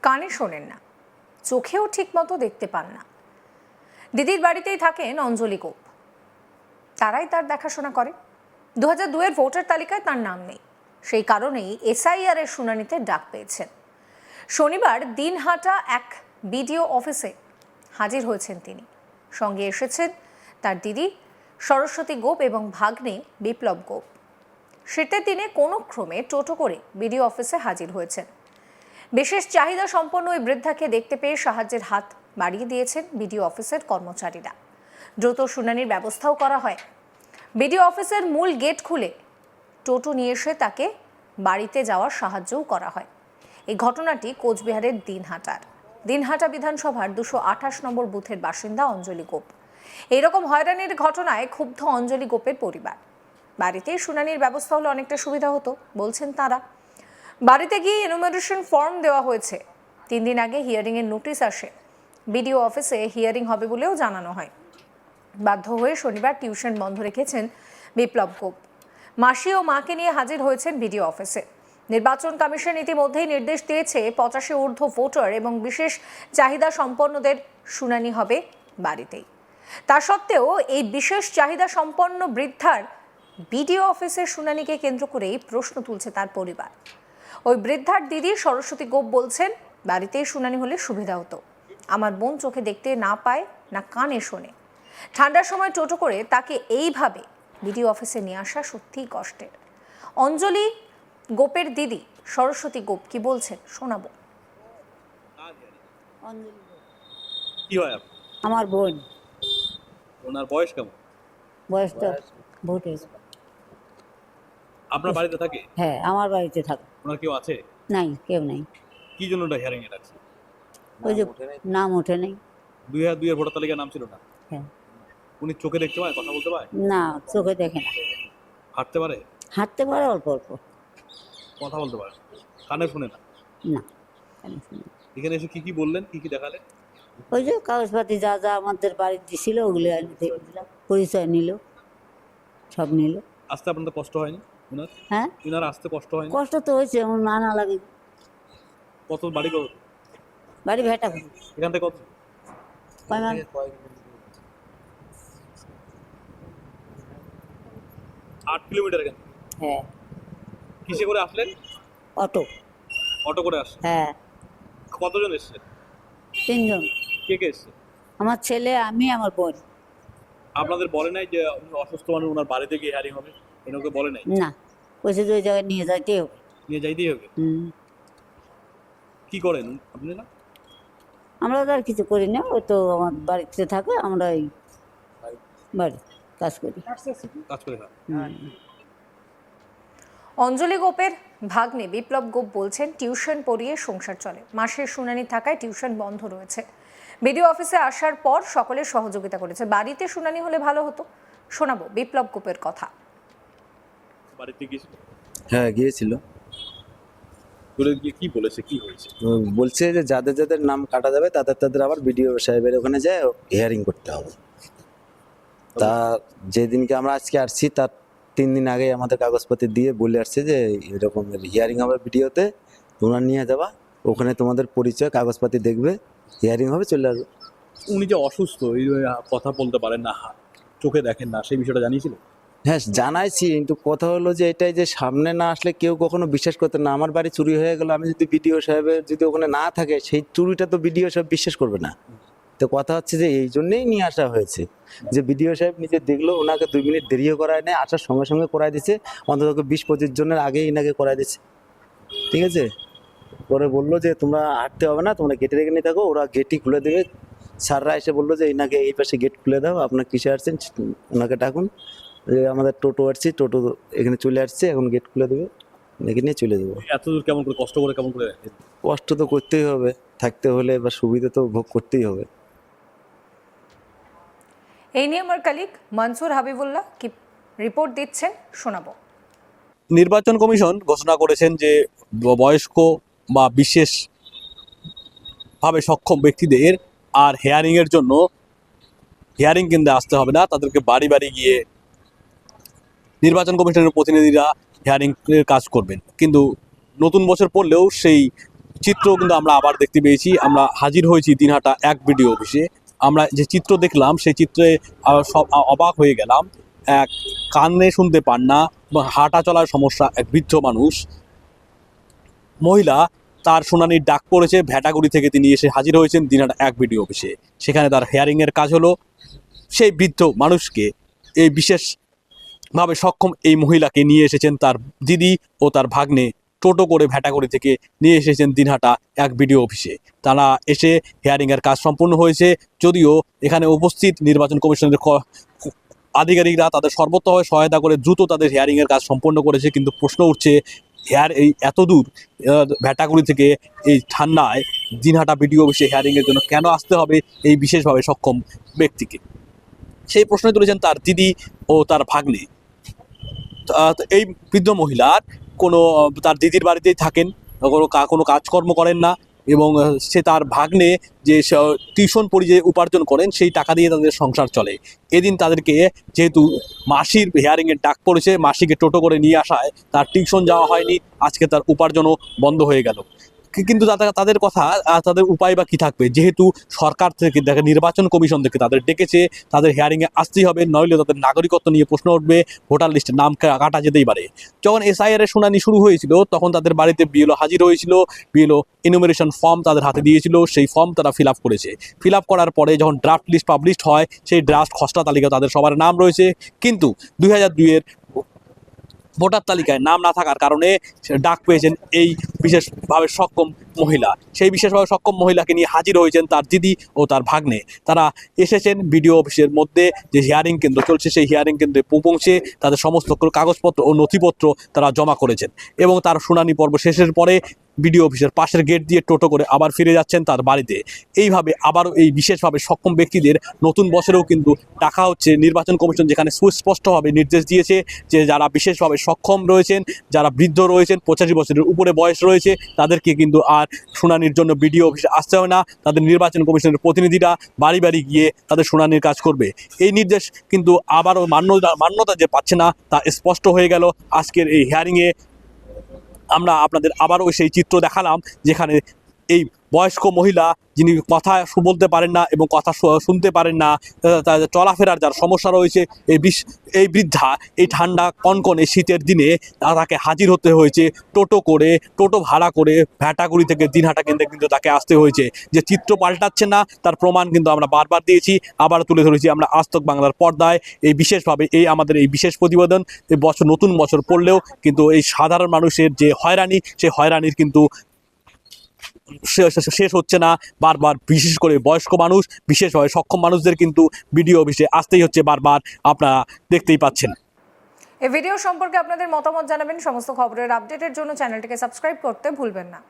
কানে শোনেন না, চোখেও ঠিকমতো দেখতে পান না। দিদির বাড়িতেই থাকেন অঞ্জলি গোপ। তারাই তার দেখাশোনা করে। 2002-এর ভোটার তালিকায় তার নাম নেই, সেই কারণেই এসআইআর এর শুনানিতে ডাক পেয়েছেন। শনিবার দিনহাটা এক বিডিও অফিসে হাজির হয়েছেন তিনি। সঙ্গে এসেছেন তার দিদি সরস্বতী গোপ এবং ভাগ্নে বিপ্লব গোপ। শীতের দিনে কোনো ক্রমে টোটো করে বিডিও অফিসে হাজির হয়েছেন। বিশেষ চাহিদা সম্পন্ন ওই বৃদ্ধাকে দেখতে পেয়ে সাহায্যের হাত বাড়িয়ে দিয়েছেন বিডিও অফিসের কর্মচারীরা। দ্রুত শুনানির ব্যবস্থাও করা হয়। বিডিও অফিসের মূল গেট খুলে টোটো নিয়ে এসে তাকে বাড়িতে যাওয়ার সাহায্যও করা হয়। এই ঘটনাটি কোচবিহারের দিনহাটা বিধানসভার 228 নম্বর বুথের বাসিন্দা অঞ্জলি গোপ। এইরকম হয়রানির ঘটনায় ক্ষুব্ধ অঞ্জলি গোপের পরিবার। বাড়িতেই শুনানির ব্যবস্থা হলে অনেকটা সুবিধা হতো বলছেন তারা। বাড়িতে গিয়ে এনুমারেশন ফর্ম দেওয়া হয়েছে। 3 দিন আগে হিয়ারিংয়ের নোটিশ আসে। বিডিও অফিসে হিয়ারিং হবে বলেও জানানো হয়। বাধ্য হয়ে শনিবার টিউশন বন্ধ রেখেছেন বিপ্লব গোপ। মাসি ও মাকে নিয়ে হাজির হয়েছেন বিডিও অফিসে। নির্বাচন কমিশন ইতিমধ্যেই নির্দেশ দিয়েছে 85 ঊর্ধ্ব ভোটার এবং বিশেষ চাহিদা সম্পন্নদের শুনানি হবে বাড়িতেই। তা সত্ত্বেও এই বিশেষ চাহিদা সম্পন্ন বৃদ্ধার বিডিও অফিসের শুনানিকে কেন্দ্র করেই প্রশ্ন তুলছে তার পরিবার। ওই বৃদ্ধার দিদি সরস্বতী গোপ বলছেন, বাড়িতেই শুনানি হলে সুবিধা হতো। আমার বোন চোখে দেখতে না পায় না কানে শোনে। ঠান্ডার সময় টোটো করে তাকে এইভাবে বিডিও অফিসে নিয়ে আসা সত্যিই কষ্টের। অঞ্জলি গোপের দিদি সরস্বতী গোপ কি বলছেন শোনাবো। কি হয় আপনার? আমার বোন। ওনার বয়স কেমন? বয়স তো ভোটে। আপনার বাড়িতে থাকে? হ্যাঁ, আমার বাড়িতে থাকে। ওনার কেউ আছে? নাই, কেউ নাই। কি জন্য এটা হিয়ারিং এ রাখছে? ওই যে নাম ওঠে নাই। 2002 এর ভোটার তালিকায় নাম ছিল না? হ্যাঁ। উনি চোখে দেখতে পায়, কথা বলতে পায়? না, চোখে দেখে না। হাঁটতে পারে? হাঁটতে পারে অল্প অল্প। কথা বলতে পারে? কানে শুনে না? না, কেন শুনি না। এখানে এসে কি দেখালেন? ওই যে কাগজপাতি যা যা আমাদের বাড়িতে দিছিল ওগুলো এনে দিয়ে দিলাম। পরিচয় নিল, সব নিল। আসতে আপনাদের কষ্ট হয়নি ওনার? হ্যাঁ, ওনার আসতে কষ্ট হয়নি? কষ্ট তো হয়েছে, আমার নানা লাগে। কত বাড়ি কত? বাড়ি ভেটা এখান থেকে কত? 8 কিলোমিটার এখান থেকে? হ্যাঁ। কিসে করে আসলেন? অটো। অটো করে আসছেন? হ্যাঁ। কতজন এসেছেন? 3 জন। কে কে এসেছে? আমার ছেলে, আমি, আমার বোন। আপনাদের বলে নাই যে উনি অসুস্থ মানুষ, ওনার বাড়িতে গিয়ে হিয়ারিং হবে? এনাকে বলে নাই? না, কইছে যে ওই জায়গায় নিয়ে যাইতে হবে। নিয়ে যাইতেই হবে? কি করেন আপনি? না আমরা তো আর কিছু করি না, ওই তো আমার বাড়িতে থাকে, আমরা এই বাড়ি কাজ করি। কাজ করে খান? অঞ্জলি গোপের ভাগ্নে বিপ্লব গোপ বলছেন, টিউশন পড়িয়ে সংসার চলে। মাসের শুনানি থাকায় টিউশন বন্ধ রয়েছে। বিডিও অফিসে আসার পর সকলের সহযোগিতা করেছে। বাড়িতে শুনানি হলে ভালো হতো। শোনাবো বিপ্লব গোপের কথা। বাড়িতে গিয়েছিল? হ্যাঁ, গিয়েছিল। কি বলেছে, কি হয়েছে? বলছে যে যাদের যাদের নাম কাটা যাবে তাদের আবার বিডিও সাহেবের ওখানে যায় হিয়ারিং করতে হবে। তা যেদিনকে আমরা আজকে আসছি তার 3 দিন আগে আমাদের কাগজপত্র দিয়ে বলে আসছে যে এরকম হিয়ারিং হবে ভিডিওতে, তোমরা নিয়ে যাবা, ওখানে তোমাদের পরিচয় কাগজপাতি দেখবে, হিয়ারিং হবে, চলে আসবে। উনি যে অসুস্থ, এই কথা বলতে পারেন না, চোখে দেখেন না, সেই বিষয়টা জানিয়েছিল? হ্যাঁ, জানাইছি, কিন্তু কথা হলো যে এটাই যে সামনে না আসলে কেউ কখনো বিশ্বাস করতে না। আমার বাড়ি চুরি হয়ে গেল, আমি যদি বিডিও সাহেবের যদি ওখানে না থাকে, সেই চুরিটা তো বিডিও সাহেব বিশ্বাস করবে না। তো কথা হচ্ছে যে এই জন্যেই নিয়ে আসা হয়েছে, যে বিডিও সাহেব নিজে দেখলো, ওনাকে 2 মিনিট দেরিও করায় নেয়, আসার সঙ্গে সঙ্গে করাই দিচ্ছে, অন্তত 20-25 জনের আগেই ইনাকে করাই দিচ্ছে। ঠিক আছে, পরে বললো যে তোমরা হাঁটতে হবে না, তোমরা গেটের এখানে থাকো, ওরা গেটই খুলে দেবে। স্যাররা এসে বললো যে ইনাকে এই পাশে গেট খুলে দাও, আপনার কিসে আসছেন ওনাকে ডাকুন। আমাদের টোটো আসছে, টোটো এখানে চলে আসছে, এখন গেট খুলে দেবে, এখানে নিয়ে চলে যাবো। এত দূর কেমন করে, কষ্ট করে কেমন করে? কষ্ট তো করতেই হবে, থাকতে হলে বা সুবিধা তো ভোগ করতেই হবে। এই নিয়ে আমার কালিক মনসুর হাবিবুল্লাহ কি রিপোর্ট দিচ্ছেন শোনাবো। নির্বাচন কমিশন ঘোষণা করেছেন যে বয়স্ক বা বিশেষ ভাবে সক্ষম ব্যক্তিদের আর হিয়ারিং এর জন্য হিয়ারিং কেন্দ্রে আসতে হবে না, তাদেরকে বাড়ি বাড়ি গিয়ে নির্বাচন কমিশনের প্রতিনিধিরা হিয়ারিং এর কাজ করবেন। কিন্তু নতুন বছর পড়লেও সেই চিত্র কিন্তু আমরা আবার দেখতে পেয়েছি। আমরা হাজির হয়েছি দিনহাটা এক বিডিও অফিসে। আমরা যে চিত্র দেখলাম সেই চিত্রে সব অবাক হয়ে গেলাম। এক কানে শুনতে পান না এবং হাঁটা চলার সমস্যা এক বৃদ্ধ মানুষ মহিলা, তার শুনানির ডাক পড়েছে ভ্যাটাগুড়ি থেকে, তিনি এসে হাজির হয়েছেন দিনহাটা এক বিডিও অফিসে। সেখানে তার হেয়ারিংয়ের কাজ হলো। সেই বৃদ্ধ মানুষকে, এই বিশেষভাবে সক্ষম এই মহিলাকে নিয়ে এসেছেন তার দিদি ও তার ভাগ্নে টোটো করে ভ্যাটাগুড়ি থেকে নিয়ে এসেছেন দিনহাটা এক বিডিও অফিসে। তারা এসে হেয়ারিংয়ের কাজ সম্পূর্ণ হয়েছে। যদিও এখানে উপস্থিত নির্বাচন কমিশনের আধিকারিকরা তাদের সর্বোত্তভাবে সহায়তা করে দ্রুত তাদের হেয়ারিংয়ের কাজ সম্পন্ন করেছে, কিন্তু প্রশ্ন উঠছে এই এত দূর ভ্যাটাগুড়ি থেকে এই ঠান্ডায় দিনহাটা বিডিও অফিসে হেয়ারিংয়ের জন্য কেন আসতে হবে এই বিশেষভাবে সক্ষম ব্যক্তিকে? সেই প্রশ্ন তুলেছেন তার দিদি ও তার ভাগ্নে। এই বৃদ্ধ মহিলার তার দিদির বাড়িতেই থাকেন, কোনো কাজকর্ম করেন না এবং সে তার ভাগ্নে যে টিউশন পড়িয়ে উপার্জন করেন সেই টাকা দিয়ে তাদের সংসার চলে। এদিন তাদেরকে যেহেতু মাসির হেয়ারিংয়ের ডাক পড়েছে, মাসিকে টোটো করে নিয়ে আসায় তার টিউশন যাওয়া হয়নি, আজকে তার উপার্জনও বন্ধ হয়ে গেল। কিন্তু তাদের কথা, তাদের উপায় বা কী থাকবে? যেহেতু সরকার থেকে নির্বাচন কমিশন থেকে তাদের ডেকেছে, তাদের হেয়ারিংয়ে আসতেই হবে, নইলে তাদের নাগরিকত্ব নিয়ে প্রশ্ন উঠবে, ভোটার লিস্টে নাম কাটা যেতেই পারে। যখন SIR এর শুনানি শুরু হয়েছিল তখন তাদের বাড়িতে BLO হাজির হয়েছিল, BLO ইনুমারেশন ফর্ম তাদের হাতে দিয়েছিল, সেই ফর্ম তারা ফিল আপ করেছে। ফিল আপ করার পরে যখন ড্রাফট লিস্ট পাবলিশড হয়, সেই ড্রাফট খসড়া তালিকা তাদের সবার নাম রয়েছে, কিন্তু 2002-এর ভোটার তালিকায় নাম না থাকার কারণে ডাক পেয়েছেন এই বিশেষভাবে সক্ষম মহিলা। সেই বিশেষভাবে সক্ষম মহিলাকে নিয়ে হাজির হয়েছেন তার দিদি ও তার ভাগ্নে। তারা এসেছেন বিডিও অফিসের মধ্যে যে হিয়ারিং কেন্দ্র চলছে সেই হিয়ারিং কেন্দ্রে পৌঁছে তাদের সমস্ত কাগজপত্র ও নথিপত্র তারা জমা করেছেন এবং তার শুনানি পর্ব শেষের পরে বিডিও অফিসের পাশের গেট দিয়ে টোটো করে আবার ফিরে যাচ্ছেন তার বাড়িতে। এইভাবে আবারও এই বিশেষভাবে সক্ষম ব্যক্তিদের নতুন বছরেও কিন্তু ডাকা হচ্ছে। নির্বাচন কমিশন যেখানে সুস্পষ্টভাবে নির্দেশ দিয়েছে যে যারা বিশেষভাবে সক্ষম রয়েছেন, যারা বৃদ্ধ রয়েছেন, 85 বছরের উপরে বয়স রয়েছে, তাদেরকে কিন্তু আর শুনানির জন্য বিডিও অফিসে আসতে হবে না, তাদের নির্বাচন কমিশনের প্রতিনিধিরা বাড়ি বাড়ি গিয়ে তাদের শুনানির কাজ করবে। এই নির্দেশ কিন্তু আবারও মান্যতা যে পাচ্ছে না তা স্পষ্ট হয়ে গেল আজকের এই হিয়ারিংয়ে। আমরা আপনাদের আবারও সেই চিত্র দেখালাম যেখানে এই বয়স্ক মহিলা, যিনি কথা বলতে পারেন না এবং কথা শুনতে পারেন না, চলাফেরার যার সমস্যা রয়েছে, এই বৃদ্ধা এই ঠান্ডা কনকনে শীতের দিনে তাকে হাজির হতে হয়েছে টোটো ভাড়া করে ভ্যাটাগুড়ি থেকে দিনহাটা কেন্দ্রে কিন্তু তাকে আসতে হয়েছে। যে চিত্র পাল্টাচ্ছে না তার প্রমাণ কিন্তু আমরা বারবার দিয়েছি, আবার তুলে ধরেছি আমরা আজ তক বাংলার পর্দায়। এই বিশেষভাবে আমাদের এই বিশেষ প্রতিবেদন এই নতুন বছর পড়লেও কিন্তু এই সাধারণ মানুষের যে হয়রানি, সেই হয়রানির কিন্তু শেষ হচ্ছে না। বারবার বিশেষ করে বয়স্ক মানুষ, বিশেষভাবে সক্ষম মানুষদের কিন্তু বিডিও অফিসে আসতেই হচ্ছে বারবার, আপনারা দেখতেই পাচ্ছেন। এই ভিডিও সম্পর্কে আপনাদের মতামত জানাবেন। সমস্ত খবরের আপডেটের জন্য চ্যানেলটিকে সাবস্ক্রাইব করতে ভুলবেন না।